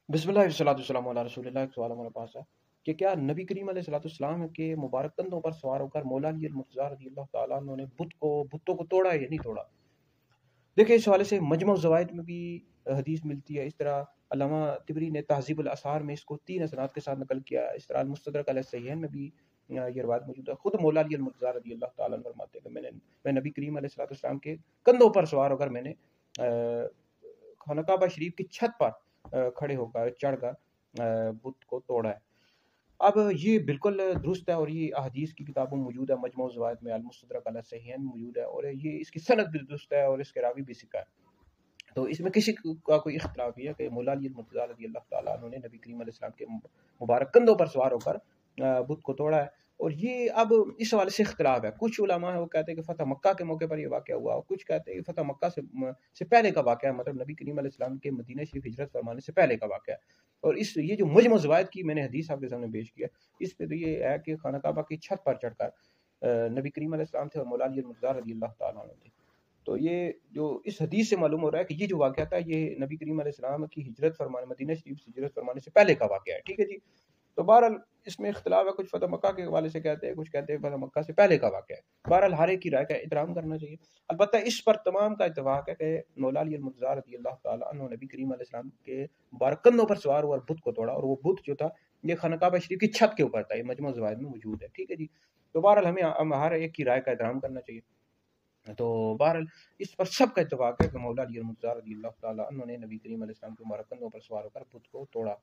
बिस्मिल्लाह वस्सलातु वस्सलामु अला रसूलिल्लाह। एक सवाल हमारे पास है कि क्या नबी करीम अलैहिस्सलाम के मुबारक कंधों पर सवार होकर मौला अली मुर्तज़ा रज़ियल्लाहु ताला अन्हु ने बुतों को तोड़ा है या नहीं तोड़ा? देखिए, इस हवाले से मजमू ज़वाइद में भी हदीस मिलती है। इस तरह अल्लामा तिबरी ने तहज़ीब अल आसार में इसको 3 असनाद के साथ नकल किया है। इस तरह मुस्तदरक अल सहीहैन में भी ये रिवायत मौजूद है। खुद मौला अली मुर्तज़ा रज़ियल्लाहु ताला अन्हु फरमाते हैं कि मैं नबी करीम अलैहिस्सलाम के कंधों पर सवार होकर मैंने खाना काबा शरीफ की छत पर खड़े होकर चढ़कर बुत को तोड़ा है। अब ये बिल्कुल दुरुस्त है और ये अहादीस की किताबों में मौजूद है। मजमू ज़वाइद में अल-मुस्तदरक अला सहीहैन में मौजूद है और ये इसकी सनद भी दुरुस्त है और इसके रावी भी सिका है। तो इसमें किसी का कोई इख्तिलाफ नहीं है कि मौला अली मुर्तज़ा रज़ियल्लाहु ताला अन्हु ने नबी करीम अलैहि सलाम के मुबारक कंधों पर सवार होकर बुत को तोड़ा है। और ये अब इस हवाले से इख्तिलाफ है। कुछ उलमा है वो कहते हैं कि फ़तह मक्का के मौके पर ये वाक़या हुआ और कुछ कहते हैं कि फ़तह मक्का से पहले का वाक़या है, मतलब नबी करीम अलैहि सलाम के मदीना शरीफ हिजरत फरमाने से पहले का वाक़या है। और इस ये जो मजमू ज़वाइद की मैंने हदीस आपके सामने पेश किया, इस पे तो ये है कि खाना काबा की छत पर चढ़कर नबी करीम अलैहि सलाम थे और मौला अली मुर्तज़ा रज़ियल्लाहु ताला अन्हु थे। तो ये जो इस हदीस से मालूम हो रहा है कि ये जो वाक़या था ये नबी करीम अलैहि सलाम की हिजरत फरमाने मदीना शरीफ से हिजरत फरमाने से पहले का वाक़या है। ठीक है जी। तो बहरहाल इसमें इख्तिलाफ है, कुछ फ़तह मक्का के हवाले से कहते हैं, कुछ कहते हैं फ़तह मक्का से पहले का वाक़या है। बहरहाल हर एक की राय का एहतराम करना चाहिए। अलबत्ता इस पर तमाम का इत्तेफ़ाक है कि मौला अली मुर्तज़ा रज़ियल्लाहु ताला अन्हु नबी करीम अलैहि सलाम के मुबारक कंधों पर सवार हुआ और बुत को तोड़ा और वो बुत जो था ये खाना काबा शरीफ की छत के ऊपर था। ये मजमू ज़वाइद में मौजूद है। ठीक है जी। तो बहरहाल हमें हर एक की राय का एहतराम करना चाहिए। तो बहरहाल इस पर सबका इत्तेफ़ाक है कि मौला अली मुर्तज़ा रज़ियल्लाहु ताला अन्हु ने नबी करीम अलैहि सलाम के मुबारक कंधों पर सवार होकर बुत को तोड़ा।